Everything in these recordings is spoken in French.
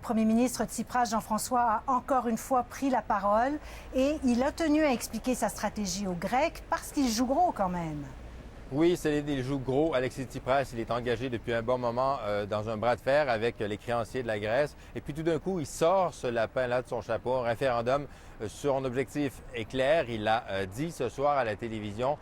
premier ministre Tsipras, Jean-François, a encore une fois pris la parole et il a tenu à expliquer sa stratégie aux Grecs parce qu'il joue gros quand même. Oui, il joue gros. Alexis Tsipras, il est engagé depuis un bon moment dans un bras de fer avec les créanciers de la Grèce. Et puis tout d'un coup, il sort ce lapin-là de son chapeau. Un référendum, son objectif est clair. Il l'a dit ce soir à la télévision.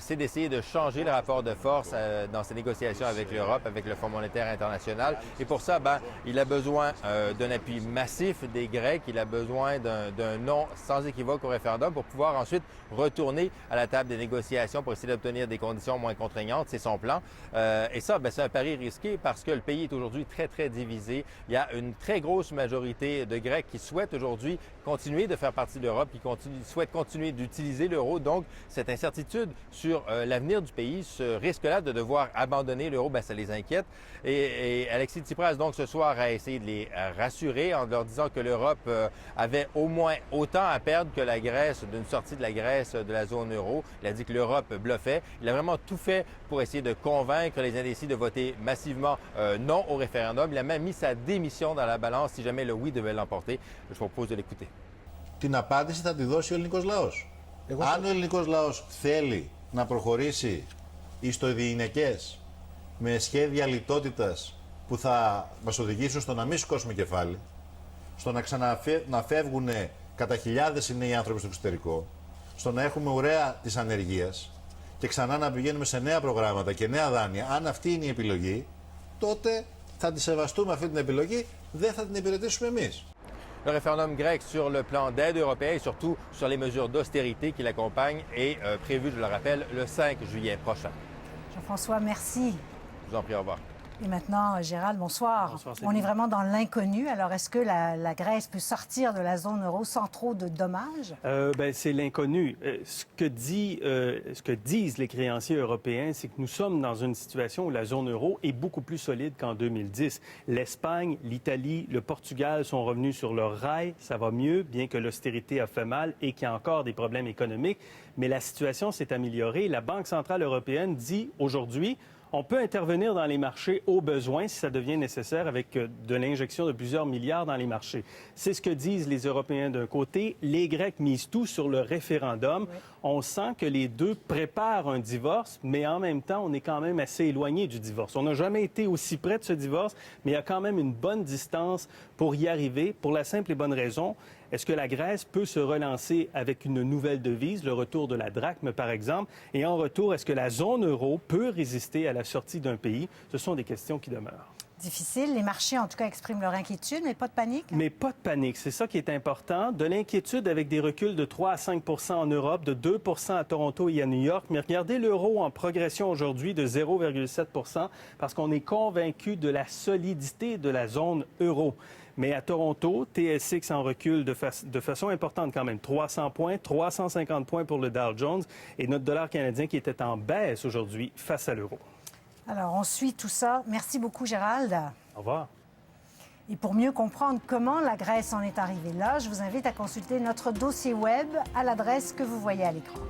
C'est d'essayer de changer le rapport de force dans ses négociations avec l'Europe, avec le Fonds monétaire international. Et pour ça, il a besoin d'un appui massif des Grecs. Il a besoin d'un non sans équivoque au référendum pour pouvoir ensuite retourner à la table des négociations pour essayer d'obtenir des conditions moins contraignantes, c'est son plan. Et ça, c'est un pari risqué parce que le pays est aujourd'hui très, très divisé. Il y a une très grosse majorité de Grecs qui souhaitent aujourd'hui continuer de faire partie de l'Europe, qui souhaitent continuer d'utiliser l'euro. Donc, cette incertitude sur l'avenir du pays, ce risque-là de devoir abandonner l'euro, ça les inquiète. Et Alexis Tsipras, donc, ce soir, a essayé de les rassurer en leur disant que l'Europe avait au moins autant à perdre que la Grèce d'une sortie de la Grèce de la zone euro. Il a dit que l'Europe bluffait. Il a vraiment tout fait pour essayer de convaincre les indécis de voter massivement non au référendum. Il a même mis sa démission dans la balance si jamais le oui devait l'emporter. Je vous propose de l'écouter. Την απάντηση θα τη δώσει ο ελληνικός λαός. Αν ο ελληνικός λαός θέλει να προχωρήσει στο διηνεκές με σχέδια λιτότητας που θα μας οδηγήσουν στο να μην σηκώσουμε κεφάλι, στο να φεύγουν κατά χιλιάδες οι νέοι άνθρωποι στο εξωτερικό, στο να έχουμε ουραία της ανεργίας και ξανά να πηγαίνουμε σε νέα προγράμματα και νέα δάνεια, αν αυτή είναι η επιλογή, τότε θα τη σεβαστούμε αυτή την επιλογή, δεν θα την υπηρετήσουμε εμείς. Le référendum grec sur le plan d'aide européen et surtout sur les mesures d'austérité qui l'accompagnent est prévu, je le rappelle, le 5 juillet prochain. Jean-François, merci. Je vous en prie, au revoir. Et maintenant, Gérald, bonsoir. Bonsoir, on est vraiment dans l'inconnu. Alors, est-ce que la Grèce peut sortir de la zone euro sans trop de dommages? C'est l'inconnu. Ce que disent les créanciers européens, c'est que nous sommes dans une situation où la zone euro est beaucoup plus solide qu'en 2010. L'Espagne, l'Italie, le Portugal sont revenus sur leur rail. Ça va mieux, bien que l'austérité a fait mal et qu'il y a encore des problèmes économiques. Mais la situation s'est améliorée. La Banque centrale européenne dit aujourd'hui, on peut intervenir dans les marchés au besoin si ça devient nécessaire avec de l'injection de plusieurs milliards dans les marchés. C'est ce que disent les Européens d'un côté. Les Grecs misent tout sur le référendum. Oui. On sent que les deux préparent un divorce, mais en même temps, on est quand même assez éloigné du divorce. On n'a jamais été aussi près de ce divorce, mais il y a quand même une bonne distance pour y arriver, pour la simple et bonne raison. Est-ce que la Grèce peut se relancer avec une nouvelle devise, le retour de la drachme, par exemple? Et en retour, est-ce que la zone euro peut résister à la sortie d'un pays? Ce sont des questions qui demeurent. Difficile. Les marchés, en tout cas, expriment leur inquiétude, mais pas de panique. Mais pas de panique. C'est ça qui est important. De l'inquiétude avec des reculs de 3 à 5 en Europe, de 2 à Toronto et à New York. Mais regardez l'euro en progression aujourd'hui de 0,7 parce qu'on est convaincu de la solidité de la zone euro. Mais à Toronto, TSX en recule de façon importante quand même. 300 points, 350 points pour le Dow Jones et notre dollar canadien qui était en baisse aujourd'hui face à l'euro. Alors, on suit tout ça. Merci beaucoup, Gérald. Au revoir. Et pour mieux comprendre comment la Grèce en est arrivée là, je vous invite à consulter notre dossier web à l'adresse que vous voyez à l'écran.